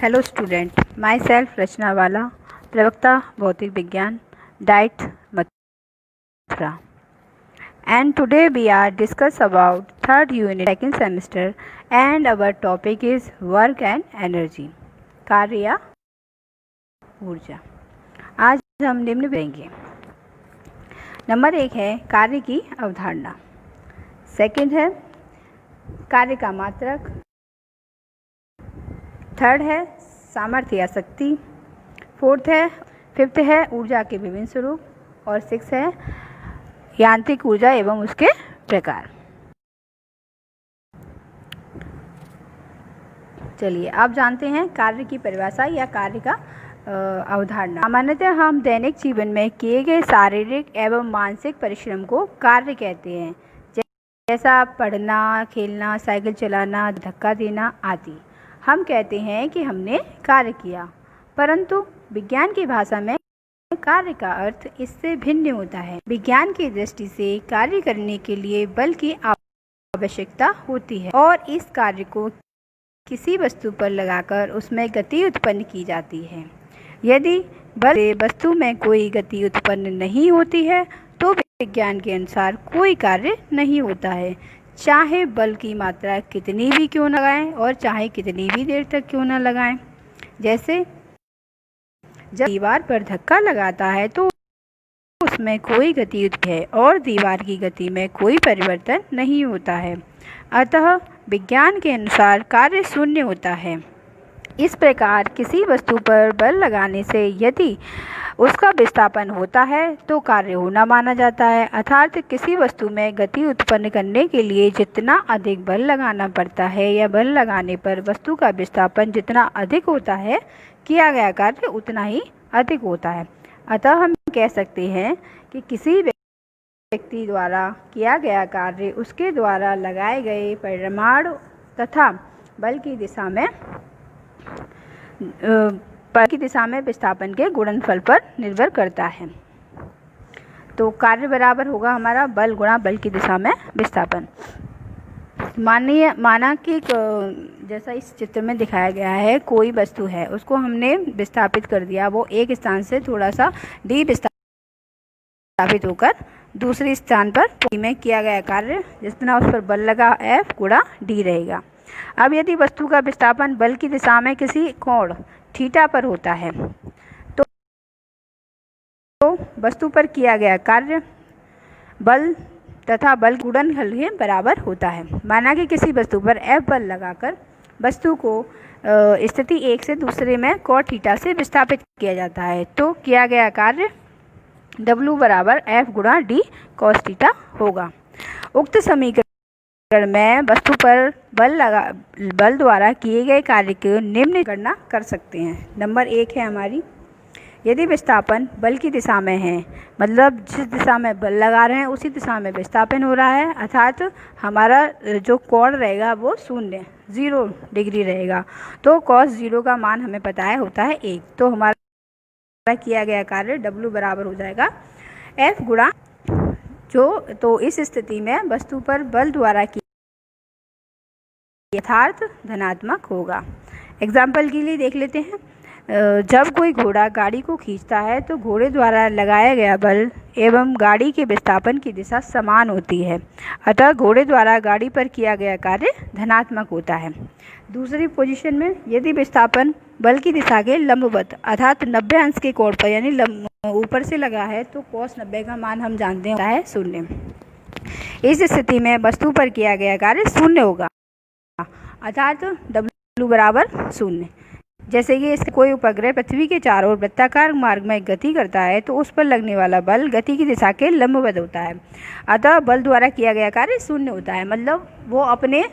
Hello student, myself Rachna Wala, प्रवक्ता भौतिक विज्ञान, diet Mathura. And today we are discuss about third unit second semester and our topic is work and energy. कार्य या ऊर्जा. आज हम निम्न पढ़ेंगे. नंबर 1 है कार्य की अवधारणा. सेकंड है कार्य का मात्रक. थर्ड है सामर्थ्य या शक्ति. फिफ्थ है ऊर्जा के विभिन्न स्वरूप. और 6 है यांत्रिक ऊर्जा एवं उसके प्रकार. चलिए आप जानते हैं कार्य की परिभाषा या कार्य का अवधारणा. सामान्यतः हम दैनिक जीवन में किए गए शारीरिक एवं मानसिक परिश्रम को कार्य कहते हैं, जैसा पढ़ना, खेलना, साइकिल चलाना, धक्का देना आदि. हम कहते हैं कि हमने कार्य किया, परंतु विज्ञान की भाषा में कार्य का अर्थ इससे भिन्न होता है. विज्ञान की दृष्टि से कार्य करने के लिए बल की आवश्यकता होती है और इस कार्य को किसी वस्तु पर लगाकर उसमें गति उत्पन्न की जाती है. यदि बल से वस्तु में कोई गति उत्पन्न नहीं होती है तो विज्ञान के अनुसार कोई कार्य नहीं होता है, चाहे बल की मात्रा कितनी भी क्यों न लगाएं और चाहे कितनी भी देर तक क्यों न लगाएं. जैसे जब दीवार पर धक्का लगाता है तो उसमें कोई गति उत्पन्न है और दीवार की गति में कोई परिवर्तन नहीं होता है. अतः विज्ञान के अनुसार कार्य शून्य होता है. इस प्रकार किसी वस्तु पर बल लगाने से यदि उसका विस्थापन होता है तो कार्य होना माना जाता है. अर्थात किसी वस्तु में गति उत्पन्न करने के लिए जितना अधिक बल लगाना पड़ता है या बल लगाने पर वस्तु का विस्थापन जितना अधिक होता है, किया गया कार्य उतना ही अधिक होता है. अतः हम कह सकते हैं कि किसी व्यक्ति द्वारा किया गया कार्य उसके द्वारा लगाए गए परिमाण तथा बल की दिशा में विस्थापन के गुणनफल पर निर्भर करता है. तो कार्य बराबर होगा हमारा बल गुणा बल की दिशा में विस्थापन. माना कि जैसा इस चित्र में दिखाया गया है, कोई वस्तु है, उसको हमने विस्थापित कर दिया. वो एक स्थान से थोड़ा सा डी विस्थापित होकर दूसरे स्थान पर में किया गया कार्य जितना उस पर बल लगा F गुणा D रहेगा. अब यदि वस्तु का विस्थापन बल की दिशा में किसी कोण थीटा पर होता है तो वस्तु पर किया गया कार्य बल तथा बल गुणनफल के बराबर होता है. माना कि किसी वस्तु पर F बल लगाकर वस्तु को स्थिति 1 से दूसरे में cos थीटा से विस्थापित किया जाता है तो किया गया कार्य W बराबर F गुणा D cos थीटा होगा. उक्त समीकरण में वस्तु पर बल द्वारा किए गए कार्य की निम्न गणना कर सकते हैं. नंबर 1 है हमारी, यदि विस्थापन बल की दिशा में है, मतलब जिस दिशा में बल लगा रहे हैं उसी दिशा में विस्थापन हो रहा है, अर्थात हमारा जो कोण रहेगा वो 0 डिग्री रहेगा. तो cos 0 का मान हमें पता है होता है 1. तो हमारा किया गया कार्य W बराबर हो जाएगा F गुणा तो इस स्थिति में वस्तु पर बल द्वारा की यथार्थ धनात्मक होगा. एग्जाम्पल के लिए देख लेते हैं. जब कोई घोड़ा गाड़ी को खींचता है तो घोड़े द्वारा लगाया गया बल एवं गाड़ी के विस्थापन की दिशा समान होती है, अतः घोड़े द्वारा गाड़ी पर किया गया कार्य धनात्मक होता है. दूसरी पोजीशन में यदि विस्थापन बल की दिशा के लंबवत अर्थात 90 अंश के कोण पर यानी ऊपर से लगा है तो cos 90 का मान हम जानते हैं 0. इस स्थिति में वस्तु पर किया गया कार्य 0 होगा, अर्थात W बराबर 0. जैसे कि इसके कोई उपग्रह पृथ्वी के चारों ओर वृत्ताकार मार्ग में गति करता है तो उस पर लगने वाला बल गति की दिशा के लंबवत होता है, अतः बल द्वारा किया गया कार्य 0 होता है. मतलब वो अपने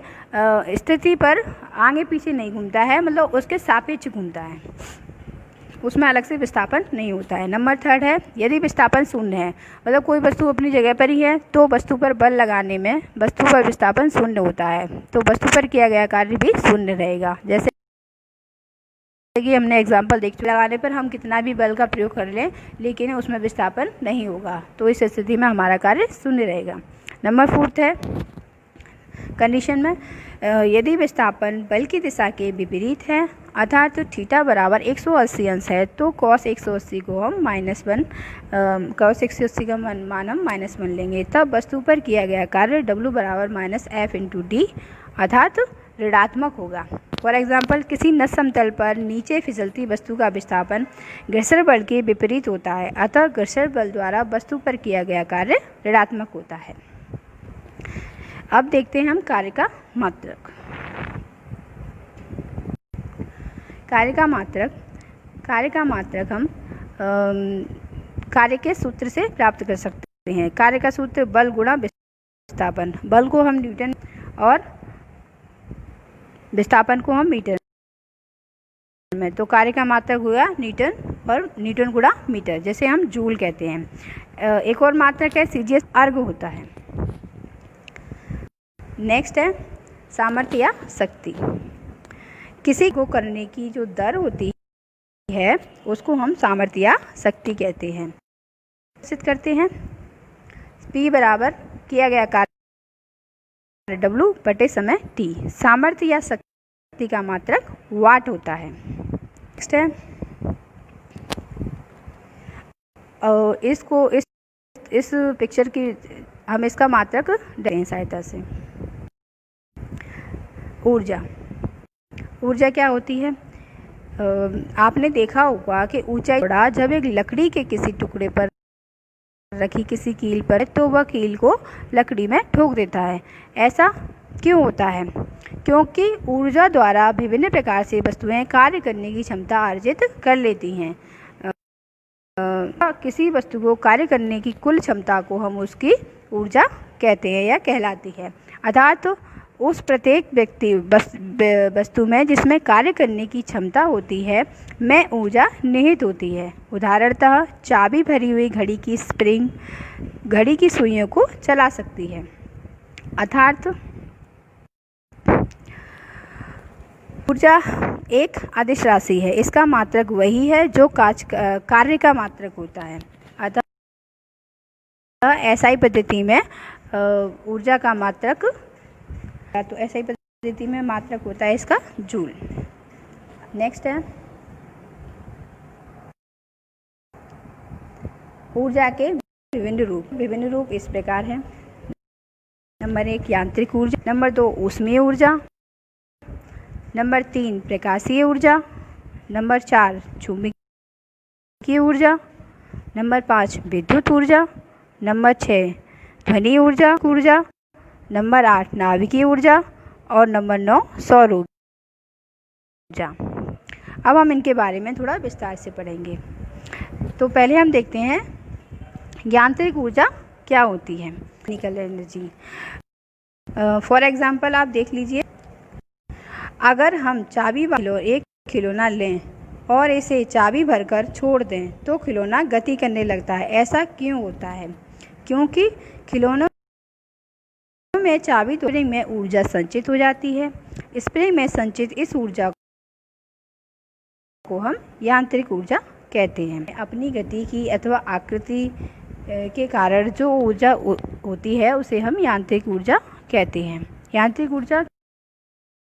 स्थिति पर आगे पीछे नहीं घूमता है, मतलब उसके सापेक्ष घूमता है, उसमें अलग से विस्थापन नहीं होता है. नंबर 3 है, यदि विस्थापन 0 है, मतलब कोई वस्तु अपनी जगह पर ही है तो वस्तु पर बल लगाने में वस्तु पर विस्थापन 0 होता है तो वस्तु पर किया गया कार्य भी 0 रहेगा. जैसे कि हमने एग्जाम्पल देख लगाने पर हम कितना भी बल का प्रयोग कर लें लेकिन उसमें विस्थापन नहीं होगा, तो इस स्थिति में हमारा कार्य 0 रहेगा. नंबर 4 है कंडीशन में यदि विस्थापन बल की दिशा के विपरीत है अर्थात थीटा बराबर 180 अंश है तो cos 180 को हम -1 cos 180 का मान हम -1 लेंगे। तब वस्तु पर किया गया कार्य W बराबर -F × D अर्थात ऋणात्मक होगा। फॉर एग्जाम्पल, किसी नस समतल पर नीचे फिसलती वस्तु का विस्थापन घर्षण बल के विपरीत होता है, अतः घर्षण बल द्वारा वस्तु पर किया गया कार्य ऋणात्मक होता है। अब देखते हैं हम कार्य का मात्रक। कार्य का मात्रक हम कार्य के सूत्र से प्राप्त कर सकते हैं। कार्य का सूत्र बल गुणा विस्थापन। बल को हम न्यूटन और विस्थापन को हम मीटर में, तो कार्य का मात्रक हुआ न्यूटन और न्यूटन गुणा मीटर, जैसे हम जूल कहते हैं। एक और मात्रक है सीजीएस, अर्ग होता है। नेक्स्ट है सामर्थ्य या शक्ति। किसी को करने की जो दर होती है उसको हम सामर्थ्य या शक्ति कहते हैं। निश्चित करते हैं P बराबर किया गया कार्य W बटे समय T। सामर्थ्य या शक्ति का मात्रक वाट होता है। नेक्स्ट है इसको इस पिक्चर की हम इसका मात्रक दें सहायता से। ऊर्जा क्या होती है? आपने देखा होगा कि ऊंचाई बढ़ा जब एक लकड़ी के किसी टुकड़े पर रखी किसी कील पर तो वह कील को लकड़ी में ठोक देता है। ऐसा क्यों होता है? क्योंकि ऊर्जा द्वारा विभिन्न प्रकार से वस्तुएं कार्य करने की क्षमता अर्जित कर लेती हैं। किसी वस्तु को कार्य करने की कुल क्षमता को हम उसकी ऊर्जा कहते हैं या कहलाती है। अर्थात उस प्रत्येक वस्तु में जिसमें कार्य करने की क्षमता होती है में ऊर्जा निहित होती है। उदाहरणतः चाबी भरी हुई घड़ी की स्प्रिंग घड़ी की सुइयों को चला सकती है। अर्थात ऊर्जा एक अदिश राशि है। इसका मात्रक वही है जो कार्य का मात्रक होता है। अतः एसआई पद्धति में ऊर्जा का मात्रक, तो एसआई पद्धति में मात्रक होता है इसका जूल। नेक्स्ट है ऊर्जा के विभिन्न रूप इस प्रकार है। नंबर 1 यांत्रिक ऊर्जा, नंबर 2 ऊष्मीय ऊर्जा, नंबर 3 प्रकाशीय ऊर्जा, नंबर 4 चुंबकीय ऊर्जा, नंबर 5 विद्युत ऊर्जा, नंबर 6 ध्वनि ऊर्जा, नंबर 8 नाभिकीय ऊर्जा और नंबर 9 सौर ऊर्जा। अब हम इनके बारे में थोड़ा विस्तार से पढ़ेंगे। तो पहले हम देखते हैं यांत्रिक ऊर्जा क्या होती है। Mechanical energy. फॉर एग्जांपल आप देख लीजिए, अगर हम चाबी वाला एक खिलौना लें और इसे चाबी भरकर छोड़ दें तो खिलौना गति करने लगता है। ऐसा क्यों होता है? क्योंकि खिलौनों में चाबी तो स्प्रिंग में ऊर्जा संचित हो जाती है। स्प्रिंग में संचित इस ऊर्जा को हम यांत्रिक ऊर्जा कहते हैं। अपनी गति की अथवा आकृति के कारण जो ऊर्जा होती है उसे हम यांत्रिक ऊर्जा कहते हैं। यांत्रिक ऊर्जा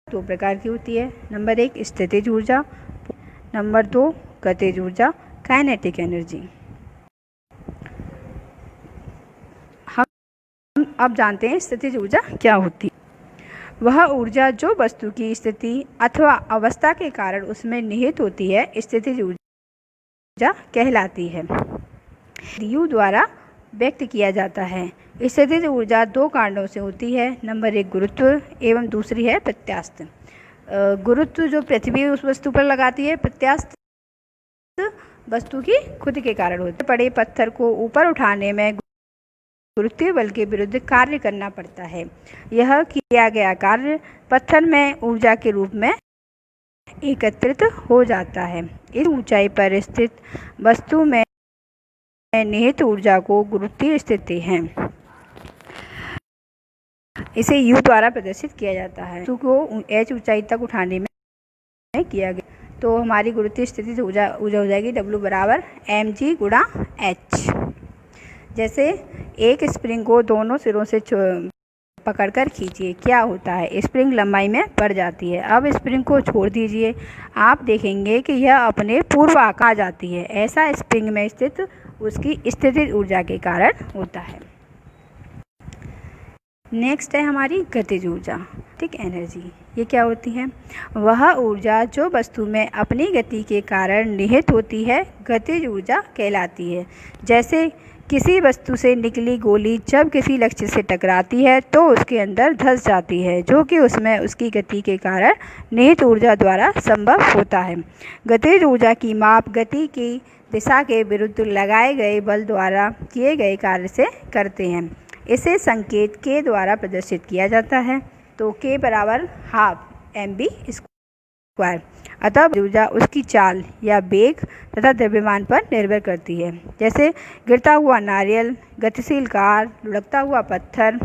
2 प्रकार की होती है। नंबर 1 स्थितिज ऊर्जा, नंबर 2 गतिज ऊर्जा, काइनेटिक एनर्जी। हम अब जानते हैं स्थितिज ऊर्जा क्या होती है। वह ऊर्जा जो वस्तु की स्थिति अथवा अवस्था के कारण उसमें निहित होती है स्थितिज ऊर्जा कहलाती है। यू द्वारा व्यक्त किया जाता है। स्थितिज ऊर्जा 2 कारणों से होती है। नंबर 1 गुरुत्व एवं दूसरी है प्रत्यास्थ। गुरुत्व जो पृथ्वी उस वस्तु पर लगाती है, प्रत्यास्थ वस्तु की खुद के कारण होते हैं। पड़े पत्थर को ऊपर उठाने में गुरुत्वीय बल के विरुद्ध कार्य करना पड़ता है। यह किया गया कार्य पत्थर में ऊर्जा के रूप में एकत्रित हो जाता है। इस ऊंचाई पर स्थित वस्तु में निहित ऊर्जा को गुरुत्वीय स्थिति है। इसे U द्वारा प्रदर्शित किया जाता है। वस्तु को h ऊंचाई तक उठाने में किया गया तो हमारी गुरुत्वीय स्थिति से ऊर्जा हो जाएगी W बराबर mg गुणा h। जैसे एक स्प्रिंग को दोनों सिरों से पकड़कर खींचिए, क्या होता है, स्प्रिंग लंबाई में बढ़ जाती है। अब स्प्रिंग को छोड़ दीजिए, आप देखेंगे कि यह अपने पूर्व आकार आ जाती है। ऐसा स्प्रिंग में स्थित उसकी स्थितिज ऊर्जा के कारण होता है। नेक्स्ट है हमारी गतिज ऊर्जा, ठीक, एनर्जी। ये क्या होती है? वह ऊर्जा जो वस्तु में अपनी गति के कारण निहित होती है गतिज ऊर्जा कहलाती है। जैसे किसी वस्तु से निकली गोली जब किसी लक्ष्य से टकराती है तो उसके अंदर धंस जाती है, जो कि उसमें उसकी गति के कारण निहित ऊर्जा द्वारा संभव होता है। गतिज ऊर्जा की माप गति की दिशा के विरुद्ध लगाए गए बल द्वारा किए गए कार्य से करते हैं। इसे संकेत के द्वारा प्रदर्शित किया जाता है। तो के बराबर हाफ mv स्क्वायर। अतः ऊर्जा उसकी चाल या वेग तथा द्रव्यमान पर निर्भर करती है। जैसे गिरता हुआ नारियल, गतिशील कार, लुढ़कता हुआ पत्थर,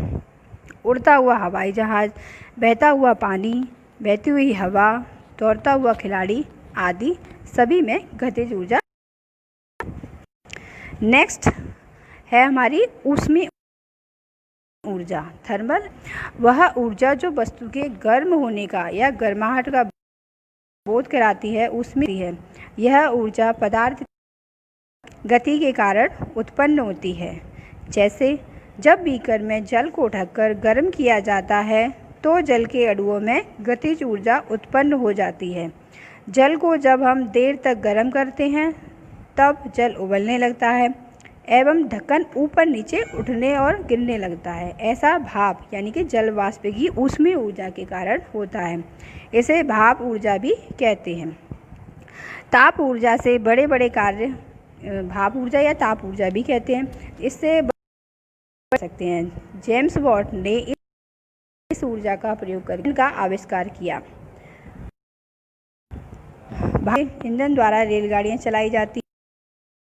उड़ता हुआ हवाई जहाज, बहता हुआ पानी, बहती हुई हवा, दौड़ता हुआ खिलाड़ी आदि सभी में गतिज ऊर्जा। नेक्स्ट है हमारी ऊष्मीय ऊर्जा, थर्मल। वह ऊर्जा जो वस्तु के गर्म होने का या गर्माहट का बोध कराती है ऊष्मीय है। यह ऊर्जा पदार्थ गति के कारण उत्पन्न होती है। जैसे जब बीकर में जल को ढककर गर्म किया जाता है तो जल के अणुओं में गतिज ऊर्जा उत्पन्न हो जाती है। जल को जब हम देर तक गर्म करते हैं तब जल उबलने लगता है एवं ढक्कन ऊपर नीचे उठने और गिरने लगता है। ऐसा भाप यानी कि जल वाष्प की ऊष्मीय ऊर्जा के कारण होता है। इसे भाप ऊर्जा भी कहते हैं। ताप ऊर्जा से बड़े बड़े कार्य भाप ऊर्जा या ताप ऊर्जा भी कहते हैं, इससे बढ़ सकते हैं। जेम्स वॉट ने इस ऊर्जा का प्रयोग करके इनका आविष्कार किया। ईंधन द्वारा रेलगाड़ियां चलाई जाती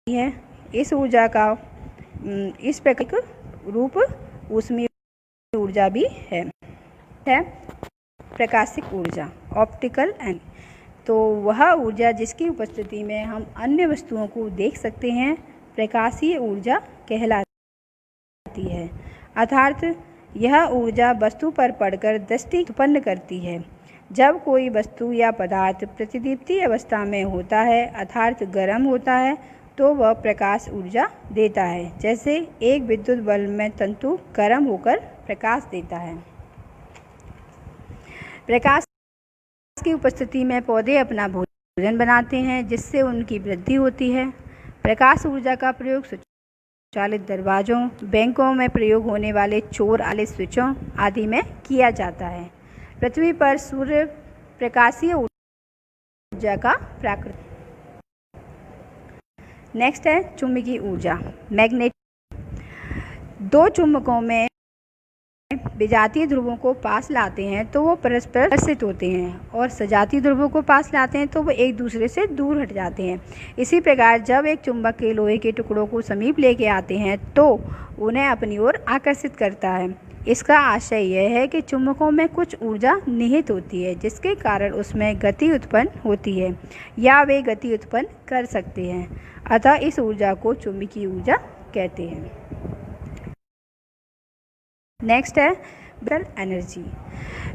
हैं। इस ऊर्जा का इस प्रकार रूप ऊष्मीय ऊर्जा भी है। प्रकाशिक ऊर्जा, ऑप्टिकल एनर्जी। तो वह ऊर्जा जिसकी उपस्थिति में हम अन्य वस्तुओं को देख सकते हैं प्रकाशीय ऊर्जा कहलाती है। अर्थात यह ऊर्जा वस्तु पर पड़कर दृष्टि उत्पन्न करती है। जब कोई वस्तु या पदार्थ प्रतिदीप्ति अवस्था में होता है अर्थात गर्म होता है तो वह प्रकाश ऊर्जा देता है। जैसे एक विद्युत बल्ब में तंतु गर्म होकर प्रकाश देता है। प्रकाश की उपस्थिति में पौधे अपना भोजन बनाते हैं जिससे उनकी वृद्धि होती है। प्रकाश ऊर्जा का प्रयोग स्वचालित दरवाजों, बैंकों में प्रयोग होने वाले चोर वाले स्विचों आदि में किया जाता है। पृथ्वी पर सूर्य प्रकाशीय ऊर्जा का प्राकृतिक। नेक्स्ट है चुंबकीय ऊर्जा, मैग्नेटिक। दो चुंबकों में विजातीय ध्रुवों को पास लाते हैं तो वो परस्पर आकर्षित होते हैं और सजातीय ध्रुवों को पास लाते हैं तो वो एक दूसरे से दूर हट जाते हैं। इसी प्रकार जब एक चुंबक के लोहे के टुकड़ों को समीप लेके आते हैं तो उन्हें अपनी ओर आकर्षित करता है। इसका आशय यह है कि चुंबकों में कुछ ऊर्जा निहित होती है जिसके कारण उसमें गति उत्पन्न होती है या वे गति उत्पन्न कर सकते हैं। अतः इस ऊर्जा को चुंबकीय ऊर्जा कहते हैं। नेक्स्ट है विद्युत एनर्जी।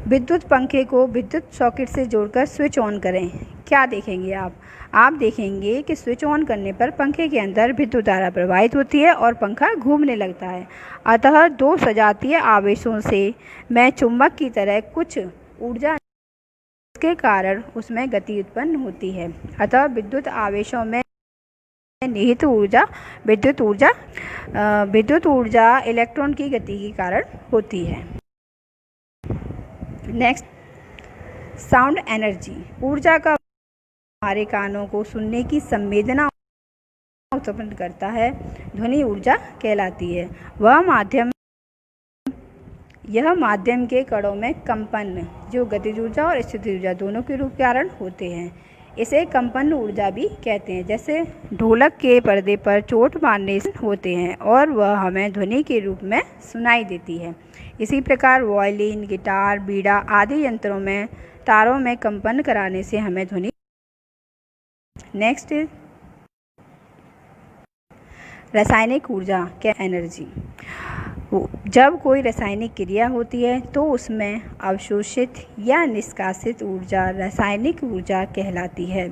विद्युत पंखे को विद्युत सॉकेट से जोड़कर स्विच ऑन करें, क्या देखेंगे आप देखेंगे कि स्विच ऑन करने पर पंखे के अंदर विद्युत धारा प्रवाहित होती है और पंखा घूमने लगता है। अतः दो सजातीय आवेशों से में चुंबक की तरह कुछ ऊर्जा के कारण उसमें गति उत्पन्न होती है। अतः विद्युत आवेशों में निहित ऊर्जा विद्युत ऊर्जा इलेक्ट्रॉन की गति के कारण होती है। Next sound energy. ऊर्जा का हमारे कानों को सुनने की संवेदना उत्पन्न करता है, ध्वनि ऊर्जा कहलाती है। यह माध्यम के कणों में कंपन जो गतिज ऊर्जा और स्थितिज ऊर्जा दोनों के रूप कारण होते हैं, इसे कंपन ऊर्जा भी कहते हैं। जैसे ढोलक के पर्दे पर चोट मारने से होते हैं और वह हमें ध्वनि के रूप में सुनाई देती है। इसी प्रकार वायलिन, गिटार, बीड़ा आदि यंत्रों में तारों में कंपन कराने से हमें ध्वनि। नेक्स्ट रासायनिक ऊर्जा क्या एनर्जी। जब कोई रासायनिक क्रिया होती है तो उसमें अवशोषित या निष्कासित ऊर्जा रासायनिक ऊर्जा कहलाती है।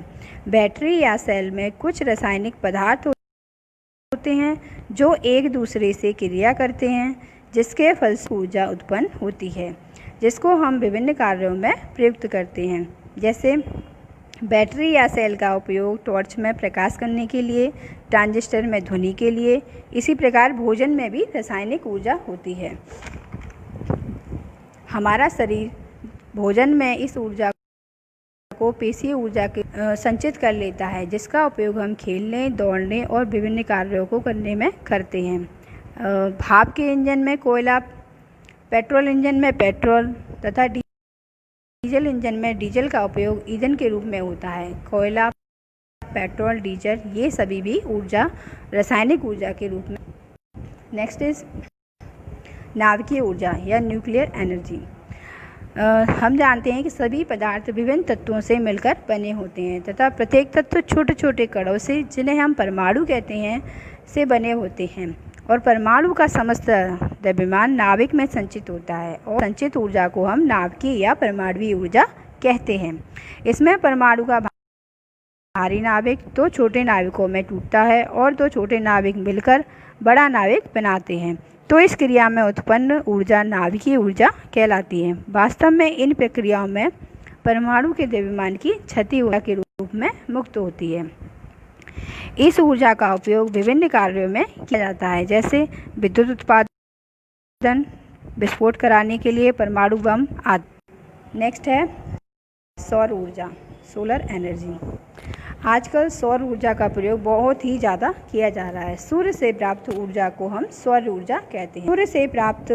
बैटरी या सेल में कुछ रासायनिक पदार्थ होते हैं जो एक दूसरे से क्रिया करते हैं, जिसके फलस्वरूप ऊर्जा उत्पन्न होती है, जिसको हम विभिन्न कार्यों में प्रयुक्त करते हैं। जैसे बैटरी या सेल का उपयोग टॉर्च में प्रकाश करने के लिए, ट्रांजिस्टर में ध्वनि के लिए। इसी प्रकार भोजन में भी रासायनिक ऊर्जा होती है। हमारा शरीर भोजन में इस ऊर्जा को पेशीय ऊर्जा के संचित कर लेता है, जिसका उपयोग हम खेलने, दौड़ने और विभिन्न कार्यों को करने में करते हैं। भाप के इंजन में कोयला, पेट्रोल इंजन में पेट्रोल तथा डीजल इंजन में डीजल का उपयोग ईंधन के रूप में होता है। कोयला, पेट्रोल, डीजल ये सभी भी ऊर्जा रासायनिक ऊर्जा के रूप में। नेक्स्ट इज नाभिकीय ऊर्जा या न्यूक्लियर एनर्जी। हम जानते हैं कि सभी पदार्थ विभिन्न तत्वों से मिलकर बने होते हैं तथा प्रत्येक तत्व छोटे छोटे कणों से, जिन्हें हम परमाणु कहते हैं, से बने होते हैं और परमाणु का समस्त द्रव्यमान नाभिक में संचित होता है और संचित ऊर्जा को हम नाभिकीय या परमाणुवीय ऊर्जा कहते हैं। इसमें परमाणु का भारी नाभिक दो छोटे नाभिकों में टूटता है और दो छोटे नाभिक मिलकर बड़ा नाभिक बनाते हैं, तो इस क्रिया में उत्पन्न ऊर्जा नाभिकीय ऊर्जा कहलाती है। वास्तव में इन प्रक्रियाओं में परमाणु के द्रव्यमान की क्षति ऊर्जा के रूप में मुक्त होती है। इस ऊर्जा का उपयोग विभिन्न कार्यों में किया जाता है, जैसे विद्युत उत्पादन, विस्फोट कराने के लिए, परमाणु बम आदि। नेक्स्ट है सौर ऊर्जा, सोलर एनर्जी। आजकल सौर ऊर्जा का प्रयोग बहुत ही ज़्यादा किया जा रहा है। सूर्य से प्राप्त ऊर्जा को हम सौर ऊर्जा कहते हैं। सूर्य से प्राप्त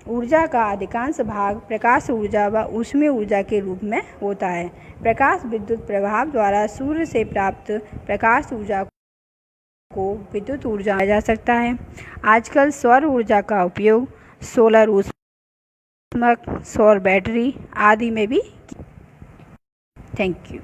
ऊर्जा का अधिकांश भाग प्रकाश ऊर्जा व ऊष्मीय ऊर्जा के रूप में होता है। प्रकाश विद्युत प्रभाव द्वारा सूर्य से प्राप्त प्रकाश ऊर्जा को विद्युत ऊर्जा कहा जा सकता है। आजकल सौर ऊर्जा का उपयोग सोलर ऊष्मक, सौर बैटरी आदि में भी। Thank you.